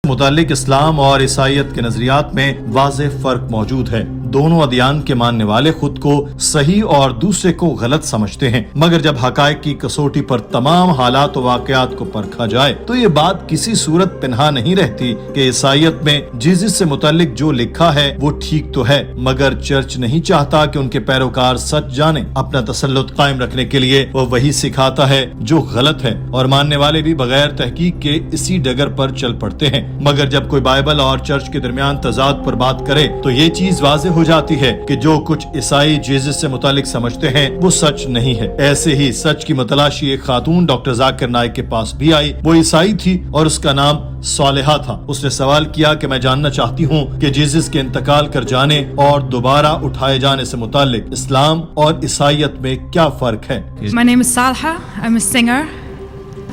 متعلق اسلام اور عیسائیت کے نظریات میں واضح فرق موجود ہے۔ دونوں ادیان کے ماننے والے خود کو صحیح اور دوسرے کو غلط سمجھتے ہیں، مگر جب حقائق کی کسوٹی پر تمام حالات و واقعات کو پرکھا جائے تو یہ بات کسی صورت پنہا نہیں رہتی کہ عیسائیت میں جیزس سے متعلق جو لکھا ہے وہ ٹھیک تو ہے، مگر چرچ نہیں چاہتا کہ ان کے پیروکار سچ جانیں۔ اپنا تسلط قائم رکھنے کے لیے وہ وہی سکھاتا ہے جو غلط ہے، اور ماننے والے بھی بغیر تحقیق کے اسی ڈگر پر چل پڑتے ہیں۔ مگر جب کوئی بائبل اور چرچ کے درمیان تضاد پر بات کرے تو یہ چیز واضح ہو جاتی ہے کہ جو کچھ عیسائی جیزس سے متعلق سمجھتے ہیں وہ سچ نہیں ہے۔ ایسے ہی سچ کی متلاشی ایک خاتون ڈاکٹر ذاکر نائک کے پاس بھی آئی۔ وہ عیسائی تھی اور اس کا نام صالحہ تھا۔ اس نے سوال کیا کہ میں جاننا چاہتی ہوں کہ جیزس کے انتقال کر جانے اور دوبارہ اٹھائے جانے سے متعلق اسلام اور عیسائیت میں کیا فرق ہے۔ My name is Salha. I'm a singer.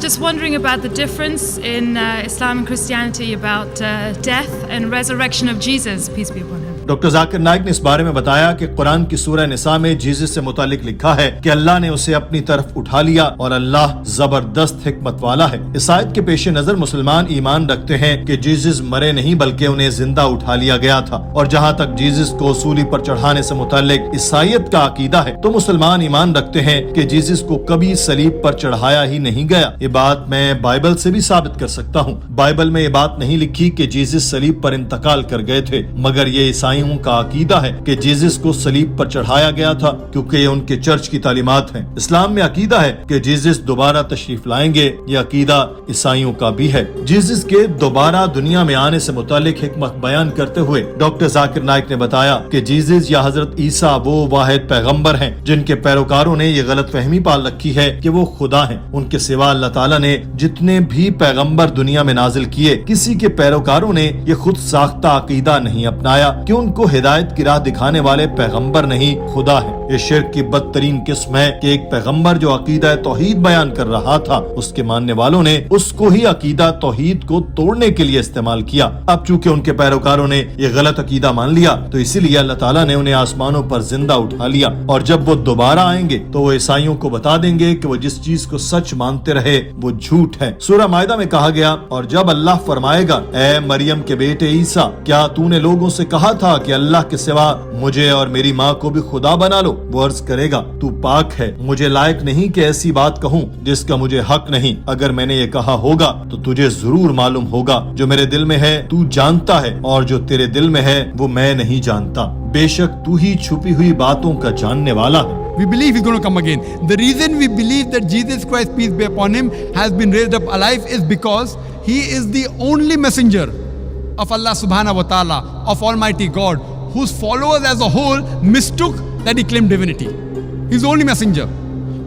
Just wondering about the difference in Islam and Christianity about death and resurrection of Jesus, peace be upon him. Doctor Zakir Naik نے اس بارے میں بتایا کہ قرآن کی سورہ نساء میں جیزس سے متعلق لکھا ہے کہ اللہ نے اسے اپنی طرف اٹھا لیا اور اللہ زبردست حکمت والا ہے۔ عیسائیت کے پیش نظر مسلمان ایمان رکھتے ہیں کہ جیزس مرے نہیں بلکہ انہیں زندہ اٹھا لیا گیا تھا، اور جہاں تک جیزس کو سولی پر چڑھانے سے متعلق عیسائیت کا عقیدہ ہے تو مسلمان ایمان رکھتے ہیں کہ جیزس کو کبھی صلیب پر چڑھایا ہی نہیں گیا۔ یہ بات میں بائبل سے بھی ثابت کر سکتا ہوں۔ بائبل میں یہ بات نہیں لکھی کہ جیزس صلیب پر انتقال کر گئے تھے، مگر یہ عیسائیوں کا عقیدہ ہے کہ جیزس کو صلیب پر چڑھایا گیا تھا، کیونکہ یہ ان کے چرچ کی تعلیمات ہیں۔ اسلام میں عقیدہ ہے کہ جیزس دوبارہ تشریف لائیں گے، یہ عقیدہ عیسائیوں کا بھی ہے۔ جیزس کے دوبارہ دنیا میں آنے سے متعلق حکمت بیان کرتے ہوئے ڈاکٹر ذاکر نائک نے بتایا کہ جیزس یا حضرت عیسیٰ وہ واحد پیغمبر ہیں جن کے پیروکاروں نے یہ غلط فہمی پال رکھی ہے کہ وہ خدا ہیں۔ ان کے سوا اللہ تعالیٰ نے جتنے بھی پیغمبر دنیا میں نازل کیے، کسی کے پیروکاروں نے یہ خود ساختہ عقیدہ نہیں اپنایا کہ ان کو ہدایت کی راہ دکھانے والے پیغمبر نہیں، خدا ہے۔ یہ شرک کی بدترین قسم ہے کہ ایک پیغمبر جو عقیدہ توحید بیان کر رہا تھا، اس کے ماننے والوں نے اس کو ہی عقیدہ توحید کو توڑنے کے لیے استعمال کیا۔ اب چونکہ ان کے پیروکاروں نے یہ غلط عقیدہ مان لیا تو اسی لیے اللہ تعالیٰ نے انہیں آسمانوں پر زندہ اٹھا لیا، اور جب وہ دوبارہ آئیں گے تو وہ عیسائیوں کو بتا دیں گے کہ وہ جس چیز کو سچ مانتے رہے وہ جھوٹ ہے۔ سورہ مائدہ میں کہا گیا، اور جب اللہ فرمائے گا، اے مریم کے بیٹے عیسیٰ، کیا تو نے لوگوں سے کہا تھا کہ اللہ کے سوا مجھے اور میری ماں کو بھی خدا بنا لو؟ وہ عرض کرے گا، تو پاک ہے، مجھے لائق نہیں کہ ایسی بات کہوں جس کا مجھے حق نہیں۔ اگر میں نے یہ کہا ہوگا تو تجھے ضرور معلوم ہوگا، جو میرے دل میں ہے تو جانتا ہے، اور جو تیرے دل میں ہے وہ میں نہیں جانتا۔ بے شک تو ہی چھپی ہوئی باتوں کا جاننے والا ہے۔ We believe he's going to come again. The reason we believe that Jesus Christ, peace be upon him, has been raised up alive is because he is the only messenger of Allah subhanahu wa ta'ala, of Almighty God, whose followers as a whole mistook that he claimed divinity. He's the only messenger.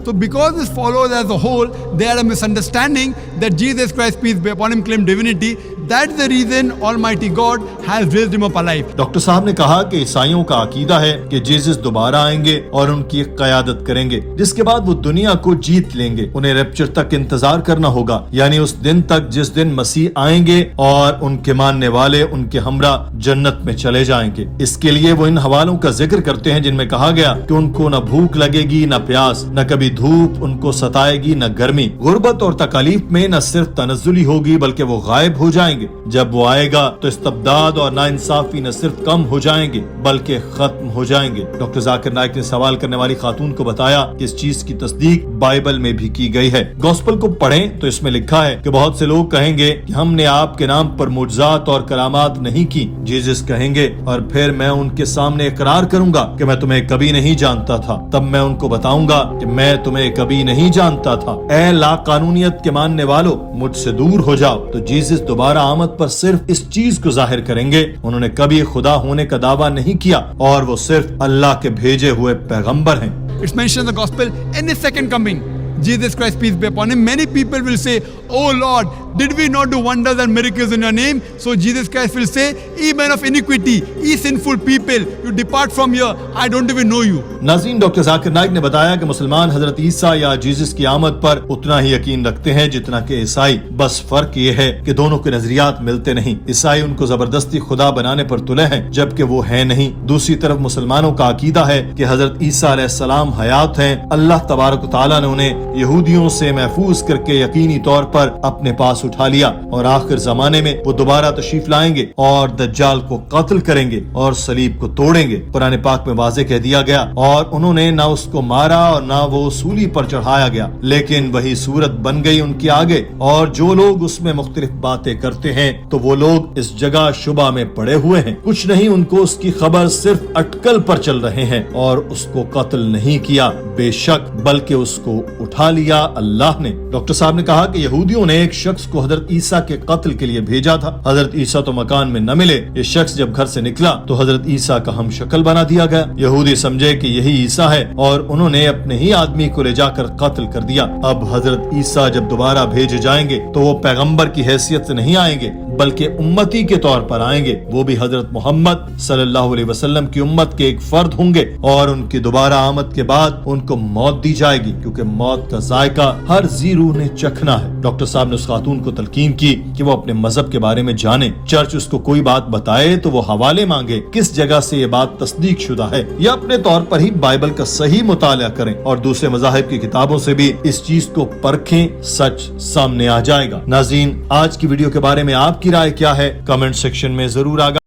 So because his followers as a whole, they had a misunderstanding that Jesus Christ, peace be upon him, claimed divinity. That's the reason Almighty God has raised him up alive. Doctor صاحب نے کہا کہ عیسائیوں کا عقیدہ ہے کہ Jesus دوبارہ آئیں گے اور ان کی قیادت کریں گے، جس کے بعد وہ دنیا کو جیت لیں گے۔ انہیں ریپچر تک انتظار کرنا ہوگا، یعنی اس دن تک جس دن مسیح آئیں گے اور ان کے ماننے والے ان کے ہمراہ جنت میں چلے جائیں گے۔ اس کے لیے وہ ان حوالوں کا ذکر کرتے ہیں جن میں کہا گیا کہ ان کو نہ بھوک لگے گی نہ پیاس، نہ کبھی دھوپ ان کو ستائے گی نہ گرمی۔ غربت اور تکالیف میں نہ صرف تنزلی ہوگی بلکہ وہ غائب ہو جائیں گے۔ جب وہ آئے گا تو استبداد اور ناانصافی نہ صرف کم ہو جائیں گے بلکہ ختم ہو جائیں گے۔ ڈاکٹر ذاکر نائک نے سوال کرنے والی خاتون کو بتایا کہ اس چیز کی تصدیق بائبل میں بھی کی گئی ہے۔ گوسپل کو پڑھیں تو اس میں لکھا ہے کہ بہت سے لوگ کہیں گے کہ ہم نے آپ کے نام پر معجزات اور کرامات نہیں کی۔ جیزس کہیں گے، اور پھر میں ان کے سامنے اقرار کروں گا کہ میں تمہیں کبھی نہیں جانتا تھا۔ تب میں ان کو بتاؤں گا کہ میں تمہیں کبھی نہیں جانتا تھا۔ اے لا قانونیت کے ماننے والو، مجھ سے دور ہو جاؤ۔ تو جیزس دوبارہ آمد پر صرف اس چیز کو ظاہر کریں گے، انہوں نے کبھی خدا ہونے کا دعویٰ نہیں کیا اور وہ صرف اللہ کے بھیجے ہوئے پیغمبر ہیں۔ It's mentioned in the gospel, in his second coming, Jesus Christ, peace be upon him, many people will say, "Oh Lord, did we not do wonders and miracles in your name?" So Jesus Christ will say, "Ye men of iniquity, ye sinful people, you depart from here, I don't even know you." ناظرین، doctor Zakir Naik نے بتایا کہ مسلمان حضرت عیسیٰ یا Jesus کی آمد پر اتنا ہی یقین رکھتے ہیں جتنا کہ عیسائی، بس فرق یہ ہے کہ دونوں کے نظریات ملتے نہیں۔ عیسائی ان کو زبردستی خدا بنانے پر تلے ہیں جبکہ وہ ہے نہیں۔ دوسری طرف مسلمانوں کا عقیدہ ہے کہ حضرت عیسیٰ علیہ السلام حیات ہیں، اللہ تبارک و تعالیٰ نے انہیں یہودیوں سے محفوظ کر کے یقینی طور پر اپنے پاس پاس اٹھا لیا اور آخر زمانے میں وہ دوبارہ تشریف لائیں گے اور دجال کو قتل کریں گے اور صلیب کو توڑیں گے۔ قرآن پاک میں واضح کہہ دیا گیا اور انہوں نے نہ اس کو مارا اور نہ وہ سولی پر چڑھایا گیا، لیکن وہی صورت بن گئی ان کے آگے، اور جو لوگ اس میں مختلف باتیں کرتے ہیں تو وہ لوگ اس جگہ شبہ میں پڑے ہوئے ہیں، کچھ نہیں ان کو اس کی خبر صرف اٹکل پر چل رہے ہیں اور اس کو قتل نہیں کیا بے شک بلکہ اس کو اٹھا لیا اللہ نے۔ ڈاکٹر صاحب نے کہا کہ یہودیوں نے ایک شخص کو حضرت عیسیٰ کے قتل کے لیے بھیجا تھا، حضرت عیسیٰ تو مکان میں نہ ملے، یہ شخص جب گھر سے نکلا تو حضرت عیسیٰ کا ہم شکل بنا دیا گیا، یہودی سمجھے کہ یہی عیسیٰ ہے اور انہوں نے اپنے ہی آدمی کو لے جا کر قتل کر دیا۔ اب حضرت عیسیٰ جب دوبارہ بھیجے جائیں گے تو وہ پیغمبر کی حیثیت سے نہیں آئیں گے بلکہ امتی کے طور پر آئیں گے، وہ بھی حضرت محمد صلی اللہ علیہ وسلم کی امت کے ایک فرد ہوں گے، اور ان کی دوبارہ آمد کے بعد ان کو موت دی جائے گی کیونکہ موت کا ذائقہ ہر ذی روح نے چکھنا ہے۔ ڈاکٹر صاحب نے اس خاتون کو تلقین کی کہ وہ اپنے مذہب کے بارے میں جانے، چرچ اس کو کوئی بات بتائے تو وہ حوالے مانگے کس جگہ سے یہ بات تصدیق شدہ ہے، یا اپنے طور پر ہی بائبل کا صحیح مطالعہ کریں اور دوسرے مذاہب کی کتابوں سے بھی اس چیز کو پرکھیں، سچ سامنے آ جائے گا۔ ناظرین، آج کی ویڈیو کے بارے میں آپ کی رائے کیا ہے؟ کمنٹ سیکشن میں ضرور آگاہ